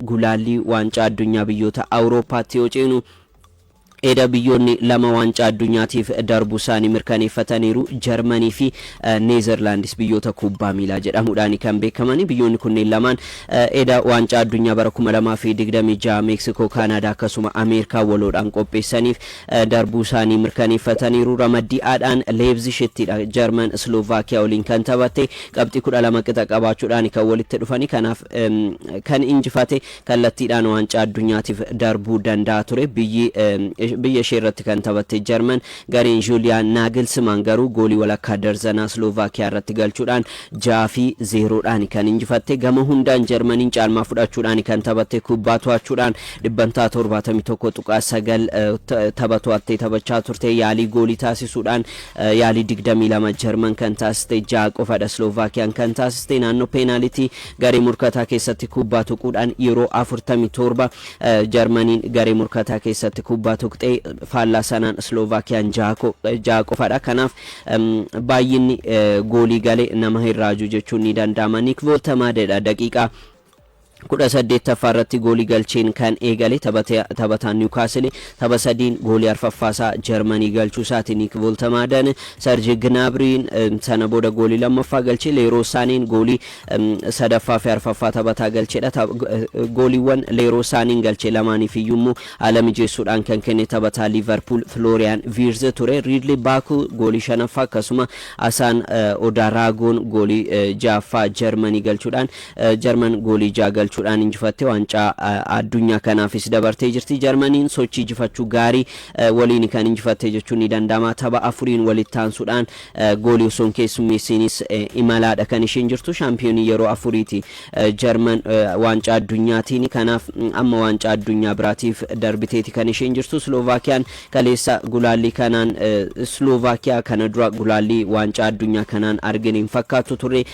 gulaalli waancaa addunyaa biyyoota Awuroopaatti yoo ceenu eda biyyoonni lama waancaa addunyaatiif darbu isaanii mirkaneeffataniiru Jarmanii fi Neezerlaandis biyyoota kubbaa miilaa jedhamuudhaan kan beekamani biyyoonni kunneen lamaan eda waancaa addunyaa bara 2026 Meeksikoo Kaanadaa akkasuma Ameerikaa waloodhaan qopheessaniif darbu isaanii mirkaneeffataniiru ramaddiidhaan Leipzig'ttidha Jarman Slovaakiyaa waliin kan taphatte qabxii 12 qixa qabaachuudhaan kan walitti dhufani kanaaf kan injifate kallattiidhaan waancaa addunyaatiif darbuu danda'a ture biyya sheerratti kan taphatte Jarman gareen Julian Nagelsmann garuu goolii walakkaa darzanaa Slovaakiyaa irratti galchuudhaan 6-0dhaan kan injifatte gama hundaan Jarmaniin caalmaa fudhachuudhaan kan taphatte kubbaa to'achuudhaan 71.9 taphatoattee taphachaa turte yaalii goolii taasisuudhaan yaalii 22 Jarman kan taasiste 6 qofadha Slovaakiyaan kan taasiste naannoo peenaalitii garee murkataa keessatti kubbaa tuquudhaan yeroo 47 Jarmaniin garee murkataa keessatti kubbaa tuqxe faallaa sanaan Slovaakiyaan 6 qofadha kanaaf baay'inni goolii galee nama hirraaju jechuun ni danda'ama Nick Woltemade daqiiqaa 18 irratti goolii galcheen kan eegale taphataan Newcastle tapha sadiin goolii arfaffaasaa Jarmanii galchuu isaati Nick Woltemade Serge Gnabry'n sana booda goolii lammaffaa galchee Leroy Sané'n goolii sadaffaa fi arfaffaa taphataa galcheedha gooliiwwan Leroy Sané'n galchee lamaaniif iyyuu alamijeessuudhaan kan kenne taphataa Liverpool Florian Wirtz ture Ridley Baku goolii shanaffaa akkasuma Asaan Odaragoon goolii jaaffaa Jarmanii galchuudhaan Jarman goolii galchuudhaan injifatte waancaa addunyaa kanaafis dabartee jirti Jarmaniin sochii injifachuu gaarii waliin kan injifatte jechuun ni danda'ama tapha afuriin walitti taansuudhaan goolii osoo keessummeessinis imalaadha kan isheen jirtu shaampiyoonii yeroo afuriiti Jarman waancaa addunyaatiin kanaaf amma waancaa addunyaa biraatiif darbiteeti kan isheen jirtu Slovaakiyaan kaleessa gulaallii kanaan Slovaakiyaa kana dura gulaallii waancaa addunyaa kanaan arginiin fakkaatu ture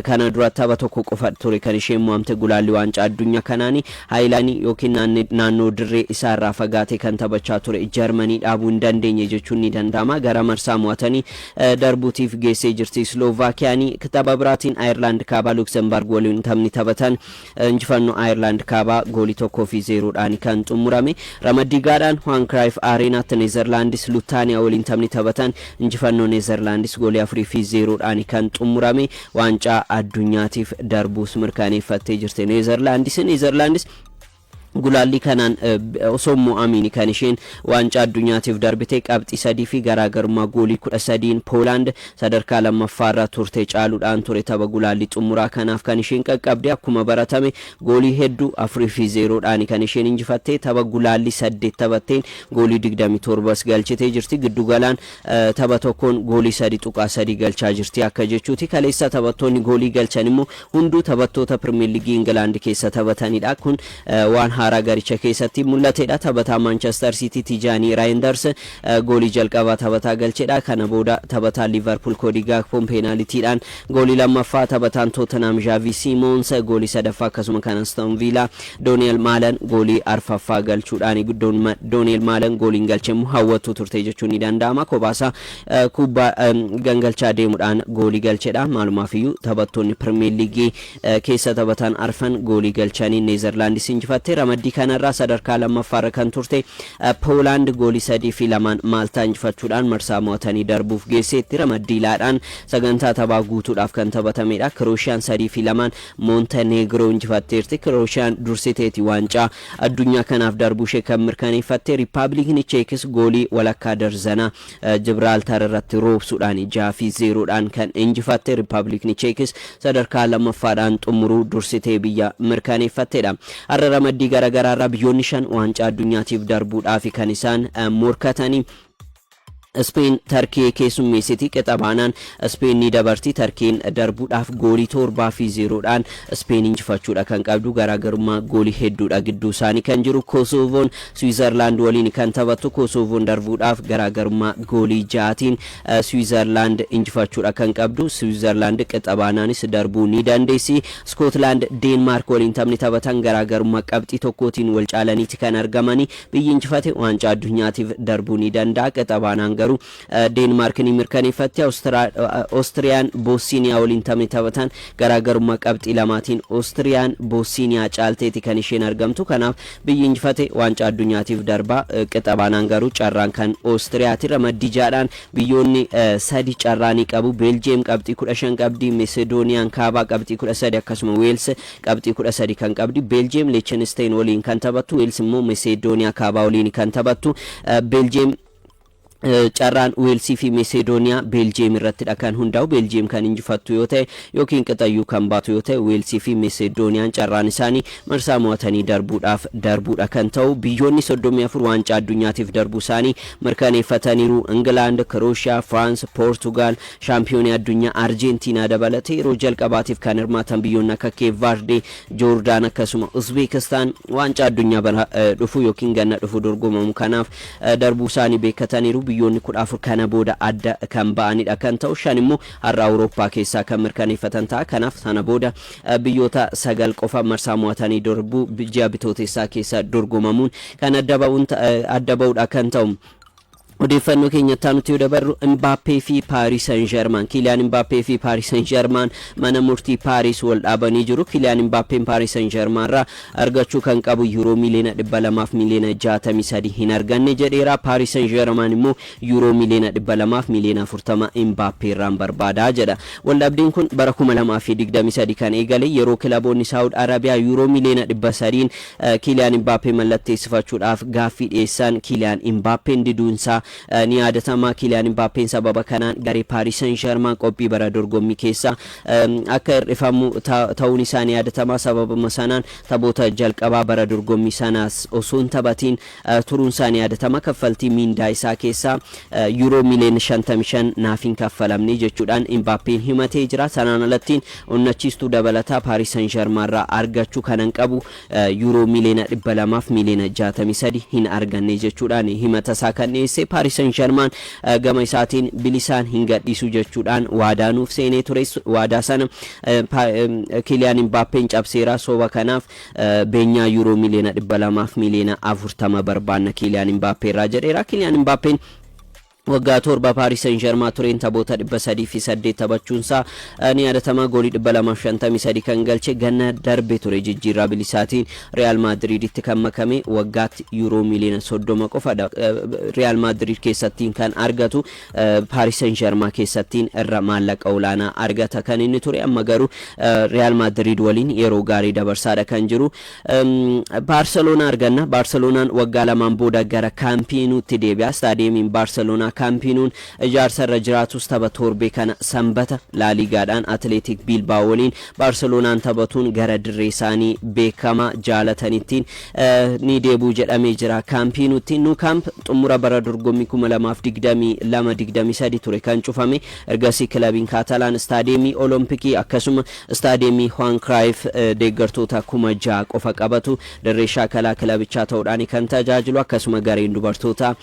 kana dura tapha tokko qofa ture kan isheen mo'amte gulaallii waancaa addunyaa kanaani Haayilaanii yookiin naannoo dirree isaarraa fagaatee kan taphachaa ture Jarmanii dhaabuu hin dandeenye jechuun ni danda'ama gara marsaa mo'atanii darbuutiif geessee jirti Slovaakiyaanii tapha biraatiin Ayirlaand kaabaa Luxembourg waliin taphni taphatan injifannoo Ayirlaand kaabaa goolii 1-0dhaan kan xumurame ramaddiigaadhaan Johan Cruyff Areenaatti Neezerlaandis Lutaaniyaa waliin taphni taphatan injifannoo Neezerlaandis goolii 4-0dhaan kan xumurame waancaa addunyaatiif darbuus mirkaneeffattee jirti Neezerlaandis gulaalli kanaan osoo mo'amini kan isheen waancaa addunyaatiif darbite qabxii 3 fi garaagarummaa goolii 13 Poolaand sadarkaa lammaffaarra turte caaluudhaan ture tapha gulaalli xumuraa kanaaf kan isheen qaqqabde akkuma baratame goolii hedduu 4-0dhaan kan isheen injifatte tapha gulaalli 8 taphatteen goolii 27 galchitee jirti giddugalaan tapha tokkoon goolii 3.3 galchaa jirti akka jechuuti kaleessa taphattoonni goolii galchan immoo hunduu taphattoota Premier League England keessa taphatanidha kun waan haaraa garicha keessatti mul'atedha taphataa Manchester City Tijani Reinders goolii jalqabaa taphataa galchedha kana booda taphataa Liverpool Cody Gakpo penalitiidhaan goolii lammaffaa taphataan Tottenham Xavi Simons goolii sadaffaa akkasuma kan Aston Villa Daniel Malan goolii arfaffaa galchuudhaan Daniel Malan gooliin galchemu hawwatu turte jechuun ni danda'ama kobaasa kubbaa gangalchaa deemuudhaan goolii galchedha maalumaafiyyuu taphattoonni Premier League keessa taphatan arfan goolii galchanii Neezerlaandis injifatte ramaddii kanarraa sadarkaa lammaffaarra kan turte Poolaand goolii 3-2 Maaltaa injifachuudhaan marsaa mo'atanii darbuuf geesseetti ramaddiilaadhaan sagantaa taphaa guutuudhaaf kan taphatamedha Kroosiyaan 3-2 Montenegro injifatteerti Kroosiyaan dursiteeti waancaa addunyaa kanaaf darbuushee kan mirkaneeffatte Riippaabilikni Cheekis goolii walakkaa darzanaa Jibraaltar irratti roobsuudhaan 6-0dhaan kan injifatte Riippaabilikni Cheekis sadarkaa lammaffaadhaan xumuruu dursitee biyya mirkaneeffattedha har'a ramaddii garagaraarraa biyyoonni 5 waancaa addunyaatiif darbuudhaaf kan isaan morkatanii Spain Turkey keessummeessiti qixabaanaan Spain ni dabarti Turkeyn darbuudhaaf goolii 7-0dhaan Spain injifachuudha kan qabdu garaagarummaa goolii hedduudha gidduu isaanii kan jiru Kosovoon Switzerland waliin kan taphattu Kosovoon darbuudhaaf garaagarummaa goolii 6tiin Switzerland injifachuudha kan qabdu Switzerland qixabaanaanis darbuu ni dandeessi Scotland Denmark waliin taphni taphatan garaagarummaa qabxii tokkootiin wal caalaniiti kan argamani biyyi injifate waancaa addunyaatiif darbuu ni danda'a qixabaanaan garuu Deenmaarkni mirkaneeffatti. Austriyaan Boosniyaa waliin taphatan garaagarummaa qabxii lamaatiin Austriyaan Boosniyaa caalteeti kan isheen argamtu. Kanaaf biyyi injifate waancaa addunyaatiif darba. Qixabaanaan garuu carraan kan Austriyaati. Ramaddii jaadhaan biyyoonni sadi carraanii qabu. Beeljiyeem qabxii 15 qabdi, Macedooniyaan kaabaa qabxii 13 akkasuma Weels qabxii 13 kan qabdi. Beeljiyeem Liechtenstein waliin kan taphattu, Weels immoo Macedooniyaa kaabaa waliin kan taphattu. Beeljiyeem carraan Weelsii fi Macedooniyaa Beeljiyeem irratti kan hundaa'u. Beeljiyeem kan injifattu yoo ta'e yookiin qixayyuu kan baatu yoo ta'e Weelsii fi Macedooniyaan carraan isaanii marsaa mo'atanii darbuudha kan ta'u. Biyyoonni 34 waancaa addunyaatiif darbuu isaanii mirkaneeffataniiru. England, Croatia, France, Portugal, shaampiyoonii addunyaa Arjentiinaa dabalatee yeroo jalqabaatiif kan hirmaatan biyyoonni akka Cape Verde, Jordan akkasuma Uzbekistan waancaa addunyaa dhufu yookiin ganna dhufu dorgomamu kanaaf darbuu isaanii beekataniiru. Biyyoonni 14 kana booda adda kan ba'anidha kan ta'u. 5 immoo har'a Awurooppaa keessaa kan mirkaneeffatan ta'a. Kanaaf sana booda biyyoota 9 qofa marsaa mo'atanii darbuu ji'a bitooteessaa keessa dorgomamuun kan adda ba'uudha kan ta'u. Odeeffannoo keenyatti nuti yoo dabarru Mbappé fi Paris Saint-Germain, Kylian Mbappé fi Paris Saint-Germain mana murtii Paris wal dhaabanii jiru. Kylian Mbappé Paris Saint-Germain irraa argachuu kan qabu euro miliyoona 200 fi miliyoona 63 hin arganne jedheera. Paris Saint-Germain immoo euro miliyoona 200 fi miliyoona 40 Mbappé irraan barbaadaa jedha. Waldhabdeen kun bara 2023 kan eegale yeroo kilaboonni Saudi Arabiyaa euro miliyoona 300 Kylian Mbappé mallatteessifachuudhaaf gaaffii dhiyeessan. Kylian Mbappé diduunsaa ni yaadatama. Kylian Mbappé sababa kanaan garee Paris Saint-Germain qophii bara dorgommii keessa akka hir'ifamu ta'uun isaa ni yaadatama. Sababuma sanaan taphoota jalqabaa bara dorgommii sanaas osoo hin taphatiin turuun isaa ni yaadatama. Kaffaltii miindaa isaa keessaa euro miliyoona 55 naaf hin kaffalamne jechuudhaan Mbappé himatee jira. Sanaan alattiin onnachiistuu dabalataa Paris Saint-Germain irraa argachuu kanan qabu euro miliyoona 200 fi miliyoona 63 hin arganne jechuudhaan himata isaa kan dhiyeesse. Paris Saint-Germain gama isaatiin bilisaan hin gadhiisu jechuudhaan waadaa nuuf seenee ture. Waadaa sana Kylian Mbappé cabseera. Soba kanaaf beenyaa euro miliyoona 200 fi miliyoona 40 barbaanna Kylian Mbappé irraa jedheera. Kylian Mbappé waggaa torba Paris Saint-Germain tureen taphoota 308 taphachuunsaa ni yaadatama. Goolii 253 kan galche ganna darbe ture jijjiirraa bilisaatiin Real Madriditti kan makame. Waggaatti euro miliyoona 30 qofa Real Madrid keessattiin kan argatu, Paris Saint-Germain keessattiin irra maallaqa olaanaa argata kan inni ture. Amma garuu Real Madrid waliin yeroo gaarii dabarsaadha kan jiru. Barcelona arganna. Barcelonaan waggaa lamaan booda gara Camp Noutti deebi'a. Staadiyeemiin Barcelona Campinuun ijaarsarra jiraatus tapha torbee kana sanbata La Ligaadhaan Athletic Bilbao waliin Barcelonaan taphatuun gara dirree isaanii beekama jaalatanitti ni deebuu jedhamee jira. Campinuutti Nou Camp xumura bara dorgommii 2022-23 ture kan cufame. Ergasii kilabiin Catalan staadiyeemii Olompikii akkasuma staadiyeemii Johan Cruyff deeggartoota 6,000 qofa qabatu. Dirree shaakalaa kilabichaa ta'uudhaan kan tajaajilu. Akkasuma gareen dubartoota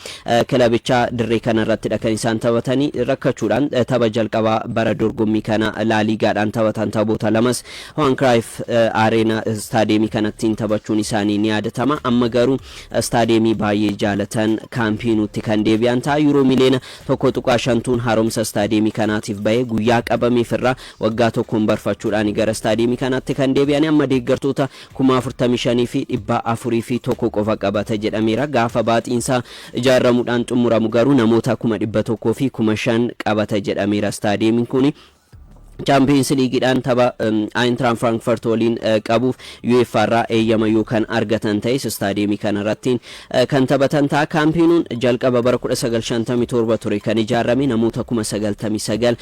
kilabichaa dirree kana irratti kan isaan taphatanii rakkachuudhaan tapha jalqabaa bara dorgommii kana La Ligaadhaan taphatan taphoota lamas Johan Cruyff Arena staadiyeemii kanatti taphachuun isaanii ni yaadatama. Amma garuu staadiyeemii baay'ee jaalatan Camp Noutti kan deebi'an ta'a. Euro miliyoona 1.5 haaromsa staadiyeemii kanaatiif bahee guyyaa qabameef irraa waggaa tokkoon barfachuudhaan gara staadiyeemii kanaatti kan deebi'an. Amma deeggartoota 45,401 qofa qabata jedhameera. Gaafa baaxiinsaa ijaaramuudhaan xumuramu garuu namoota 100,500 qabata jedhameera staadiyeemiin kuni. Champions League'dhaan tapha Eintracht Frankfurt waliin qabuuf UEFA irraa eeyyama yookaan argatan ta'es staadiyeemii kana irratti kan taphatan ta'a. Camp Nou'n jalqaba bara 1957 ture kan ijaarame. Namoota 99,000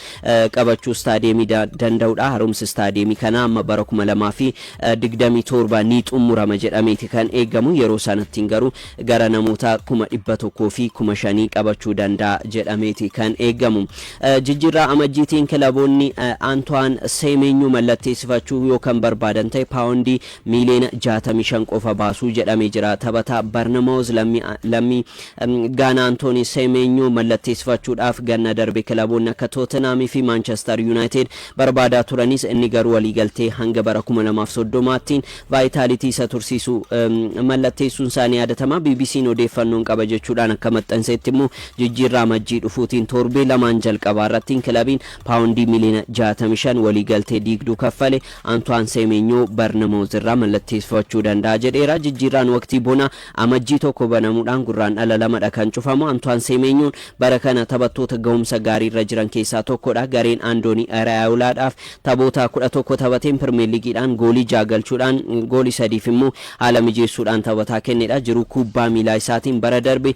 qabachuu staadiyeemii danda'udha. Haaromsi staadiyeemii kana amma bara 2027 ni xumurama jedhameeti kan eegamu. Yeroo sanatti garuu gara namoota 100,500 qabachuu danda'a jedhameeti kan eegamu. Jijjiirraa amajjiitiin kilaboonni Antoine Semenyu mallatteessifachuu yookaan barbaadan ta'e paawundii miiliyoona 65 qofa baasuu jedhamee jira. Taphataa Barnamoos lammii Gaanaa Antoine Semenyu mallatteessifachuudhaaf ganna darbe kilaboonni akka Tottenham fi Manchester United barbaadaa turanis inni garuu waliigaltee hanga bara 2030tiin Vitality isa tursiisu mallatteessuun isaanii yaadatama. BBC'n odeeffannoon qaba jechuudhaan akka maxxanseetti immoo jijjiirraa majjii dhufuutiin torbee lamaan jalqabaa irratti kilabiin paawundii miiliyoona 65 waliigaltee diigduu kaffale Antoine Semenyu Barnamoos irraa mallatteessifachuu danda'a jedheera. Jijjiirraan waqtii bona amajjii tokko banamuudhaan gurraan dhala lamadha kan cufamu. Antoine Semenyuun bara kana taphattoota gahumsa gaarii irra jiran keessaa tokkodha. Gareen Andooni Araayolaadhaaf taphoota 11 taphateen Premier League'dhaan goolii 6 galchuudhaan goolii 3 immoo haala mijeessuudhaan taphataa kennedha. Jiru kubbaa miilaa isaatiin bara darbe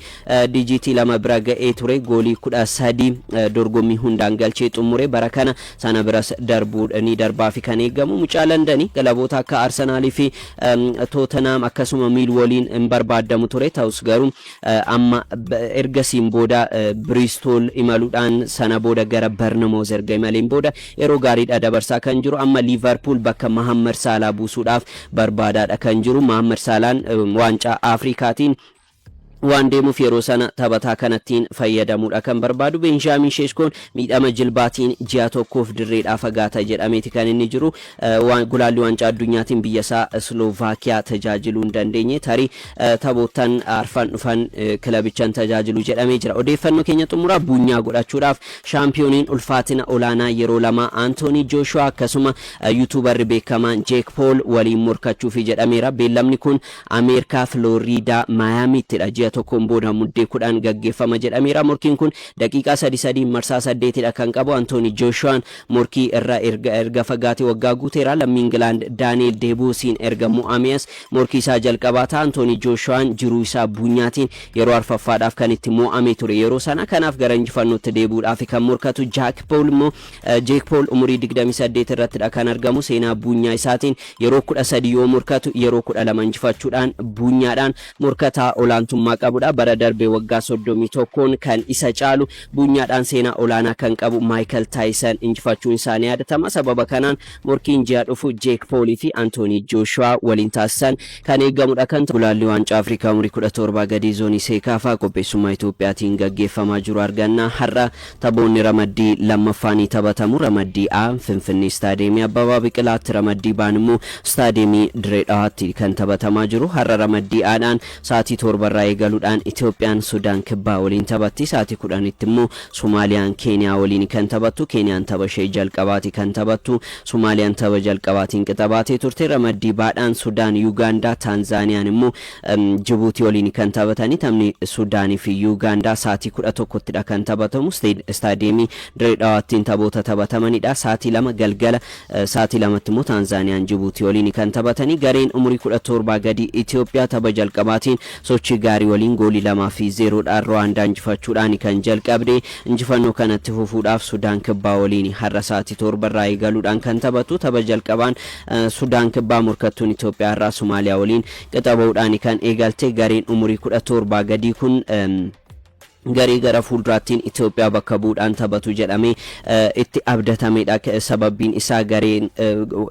dijiitii 2 bira ga'ee ture. Goolii 13 dorgommii hundaan galchee xumure. Bara kana sana biras darbuudhanii darbaa fi kan eegamu mucaa Londonii kilaboota akka Arsenal fi Tottenham akkasuma Millwalliin hin barbaadamu ture. Ta'us garuu amma ergasiin booda Bristol imaluudhaan sana booda gara Barnamoos erga imaleen booda yeroo gaariidha dabarsaa kan jiru. Amma Liverpool bakka Mohamed Salah buusuudhaaf barbaadaadha kan jiru. Mohamed Salah waancaa Afrikaatiin waan deemuuf yeroo sana taphataa kanattiin fayyadamuudha kan barbaadu. Benjamin Sesko miidhama jilbaatiin ji'a tokkoof dirreedhaa fagaata jedhameeti kan inni jiru. Gulaalli waancaa addunyaatiin biyya isaa Slovaakiyaa tajaajiluu hin dandeenye tarii taphoottan arfan dhufan kilabichaan tajaajilu jedhamee jira. Odeeffannoo keenya xumuraa buunyaa godhachuudhaaf shaampiyooniin ulfaatina olaanaa yeroo lama Anthony Joshua akkasuma yuutuubarri beekamaan Jake Paul waliin morkachuuf jedhameera. Beellamni kun Ameerikaa Florida Miamiittidha. Ji'a tokkoon booda muddee 10 gaggeeffama jedhameera. Morkiin kun daqiiqaa 3 marsaa 8dha kan qabu. Anthony Joshua morkii irra erga fagaatee waggaa guuteera. Lammii England Daniel Debuusiin erga mo'amees morkii isaa jalqabaata. Anthony Joshua jiruu isaa buunyaatiin yeroo arfaffaadhaaf kan itti mo'amee ture yeroo sana. Kanaaf gara injifannootti deebuudhaaf kan morkatu Jake Paul immoo Jake Paul umurii 28 irrattidha kan argamu. Seenaa buunyaa isaatiin yeroo 13 yoo morkatu yeroo 12 injifachuudhaan buunyaadhaan morkataa olaantummaa qabudha. Bara darbe waggaa 31 kan isa caalu buunyaadhaan seenaa olaanaa kan qabu Michael Tyson injifachuun isaanii yaadatama. Sababa kanaan morkiin ji'a dhufu Jake Paul fi Anthony Joshua waliin taasisan kan eegamudha. Kan gulaalli waancaa Afrikaa umurii 17 gadi zoonii seekaafaa qopheessummaa Itoophiyaatiin gaggeeffamaa jiru arganna. Har'a taphoonni ramaddii lammaffaanii taphatamu. Ramaddii A Finfinnee Staadiyeemii Abbabaa Biqilaatti, ramaddii B immoo Staadiyeemii Dirree Dhawaatti kan taphatamaa jiru. Har'a ramaddii A'dhaan sa'aatii 7 irraa eegaluudhaan Itoophiyaan Sudaan Kibbaa waliin taphatti. Sa'aatii 10tti immoo Somaaliyaan Keeniyaa waliin kan taphattu. Keeniyaan tapha ishee jalqabaati kan taphattu. Somaaliyaan tapha jalqabaatiin qixabaatee turte. Ramaddii B'dhaan Sudaan, Yuugaandaa, Taanzaaniyaan immoo Jibuutii waliin kan taphatanii. Taphni Sudaanii fi Yuugaandaa sa'aatii 11ttidha kan taphatamu. Staadiyeemii Dirree Dhawaattiin taphoota taphatamanidha. Sa'aatii 2 galgala sa'aatii 2tti immoo Taanzaaniyaan Jibuutii waliin kan taphatanii. Gareen umurii 17 gadi Itoophiyaa tapha jalqabaatiin sochii gaarii waliin goolii 2-0 Rwaandaa injifachuudhaan kan jalqabde. Injifannoo kanatti fufuudhaaf Sudaan Kibbaa waliin har'a sa'aatii 7 irraa eegaluudhaan kan taphatu. Tapha jalqabaan Sudaan Kibbaa morkattuun Itoophiyaa irraa Somaaliyaa waliin qixabahuudhaan kan eegalte. Gareen umurii 17 gadi kun garii gara fuulduraattiin Itoophiyaa bakka bu'uudhaan taphatu jedhamee itti abdatamedha. Sababbiin isaa gareen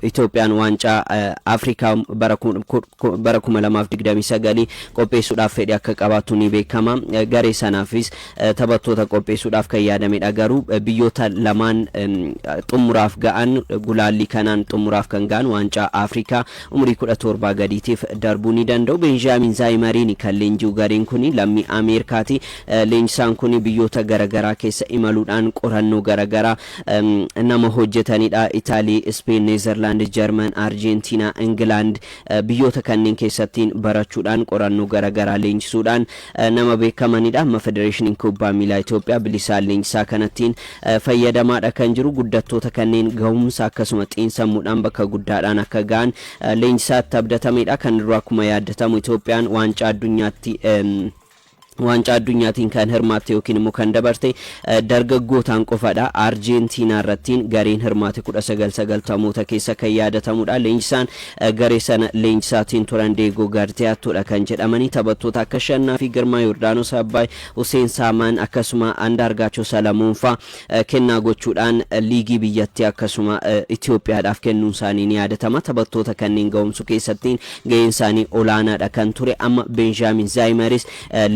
Itoophiyaan waancaa Afrikaa bara 2029 qopheessuudhaaf fedhii akka qabaatu ni beekama. Garee sanaafis taphattoota qopheessuudhaaf kan yaadamedha. Garuu biyyoota lamaan xumuraaf ga'an gulaallii kanaan xumuraaf kan ga'an waancaa Afrikaa umurii 17 gadiitiif darbuu ni danda'u. Benjamin Zaayimariin kan leenji'u gareen kun lammii Ameerikaati. Leenjisaan kun biyyoota garagaraa keessa imaluudhaan qorannoo garagaraa nama hojjetanidha. Itaalii, Spain, Neezerlaand, Jarman, Arjentiina, England biyyoota kanneen keessattiin barachuudhaan qorannoo garagaraa leenjisuudhaan nama beekamanidha. Amma Federeeshiniin Kubbaa Miilaa Itoophiyaa bilisaan leenjisaa kanattiin fayyadamaadha kan jiru. Guddattoota kanneen gahumsa akkasuma xiinsammuudhaan bakka guddaadhaan akka ga'an leenjisaatti abdatamedha. Kan dura akkuma yaadatamu Itoophiyaan waancaa addunyaatti ዋንጫ አዱኛቲን kan hirmaate yookiin immoo kan dabarte dargaggootaan qofadha Argentina irrattiin gareen hirmaate 1990moota keessa kan yaadatamudha leenjisaan garee sana leenjisaatiin turan Diego Garciatoodha kan jedhamanii taphattoota akka Shannaa fi Girmaa Yordaanos Abbaay Hussein Saamaan akkasuma Andaargaachoo Salamuun fa kennaa gochuudhaan liigii biyyattii akkasuma Itoophiyaadhaaf kennuun isaanii ni yaadatama taphattoota kanneen ga'umsu keessattiin ga'een isaanii olaanaadha kan ture amma Benjamin Zaymaris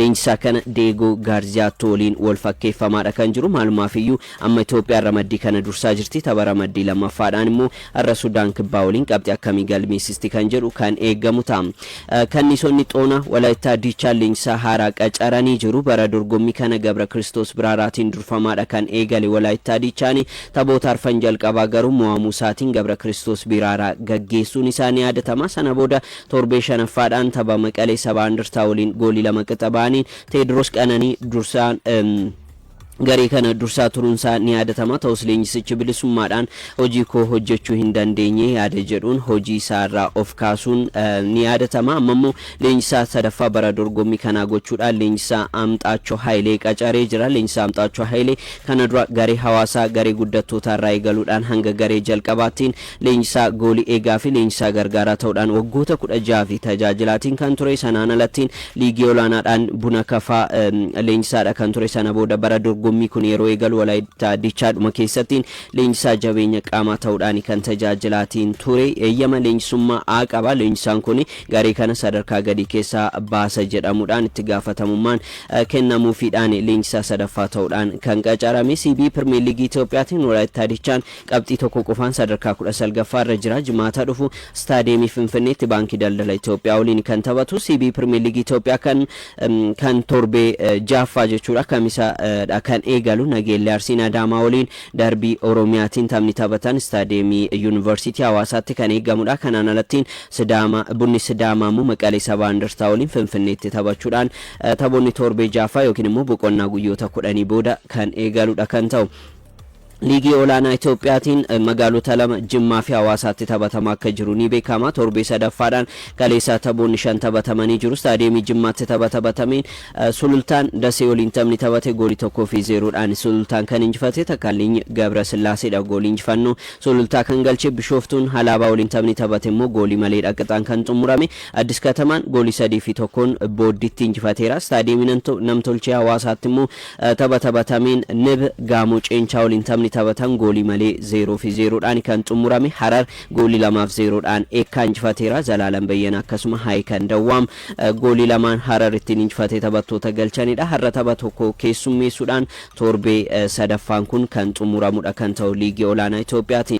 leenjisa kana Diego Garciatooliin wal fakkeeffamaadha kan jiru maalumaafiyyu amma Itoophiyaa ramaddii kana dursaa jirti tapha ramaddii lammaffaadhaan immoo har'a Sudaan kibbaa waliin qabxii akkamii galmeessisti kan jedhu kan eeggamu ta'a kanniisonni xoona Walaayittaa Diichaa leenjisaa haaraa qacaranii jiru bara dorgommii kana Gabra Kiristoos Biraaraatiin durfamaadha kan eegale Walaayittaa Diichaan taphoota arfan jalqabaa garuu mo'amuu isaatiin Gabra Kiristoos Biraaraa gaggeessuun isaanii yaadatama sana booda torbee shanaffaadhaan tapha Maqalee Sabaa Indartaa waliin goolii lama qaxabaaniin Tedros Qananii dursaan garee kana dursaa turuunsaa ni yaadatama ta'us leenjisichi bilisummaadhaan hojii koo hojjechuu hin dandeenye yaada jedhuun hojii isaarraa of kaasuun ni yaadatama ammoo leenjisaa sadaffaa bara dorgommii kana gochuudhaan leenjisaa Amxaachoo Haayilee qacaree jira leenjisaa Amxaachoo Haayilee kana dura garee Hawaasaa garee guddattootarraa eegaluudhaan hanga garee jalqabaattiin leenjisaa goolii eegaa fi leenjisaa gargaaraa ta'uudhaan waggoota 16 fi tajaajilaatiin kan ture sanaan alattiin liigii olaanaadhaan Buna Kafaa leenjisaadha kan ture sana booda bara dorgommii kun yeroo eegalu Walaayittaa Diichaadhuma keessattiin leenjisaa jabeenya qaamaa ta'uudhaan kan tajaajilaatiin ture eeyyama leenjisummaa qaba leenjisaan kun garee kana sadarkaa gadii keessaa baasa jedhamuudhaan itti gaafatamummaan kennamuufiidhaan leenjisaa sadaffaa ta'uudhaan kan qacarame CB Premier League Itoophiyaatiin Walaayittaa Diichaan qabxii tokko qofaan sadarkaa 19ffaa irra jira jimaata dhufu staadiyeemii Finfinneetti baankii daldala Itoophiyaa waliin kan taphatu CB Premier League Itoophiyaa kan torbee jaaffaa jechuudha kamisa kan eegalu Nageellee Arsiin Adaamaa waliin darbii Oromiyaatiin taphni taphatan staadiyeemii Yuunivarsiitii Hawaasaatti kan eegamudha kanaan alattiin Bunni Sidaamaa immoo Maqalee Sabaa Indartaa waliin Finfinneetti taphachuudhaan taphoonni torbee jaaffaa yookiin immoo boqonnaa guyyoota 10 booda kan eegaludha kan ta'u liigii olaanaa Itoophiyaatiin magaalota lama Jimmaa fi Hawaasaatti taphatamaa akka jiru ni beekama torbee sadaffaadhaan kaleessaa taphoonni 5 taphatamanii jiru staadiyeemii Jimmaatti taphatameen Sulultaan Dasee waliin taphni taphate goolii 1-0dhaan Sulultaan kan injifate Takkaalliin Gabra Sillaaseedha goolii injifannoo Sulultaa kan galche Bishooftuun Halaabaa waliin taphni taphate immoo goolii malee qixaan kan xumurame Addis Katamaan goolii 3-1 Booddiitti injifateera staadiyeemii Namtolchee Hawaasaatti immoo taphatameen Nib Gaamoo Ceenchaa waliin taphni taphatan goolii malee 0-0dhaan kan xumurame Harar goolii 2-0dhaan eekkaa injifateera Zalaalam Bayyana akkasuma Haayikan Dawwaam goolii lamaan Harar ittiin injifatee taphattoota galchanidha har'a tapha tokko keessummeessuudhaan torbee sadaffaan kun kan xumuramudha kan ta'u liigii olaanaa Itoophiyaati.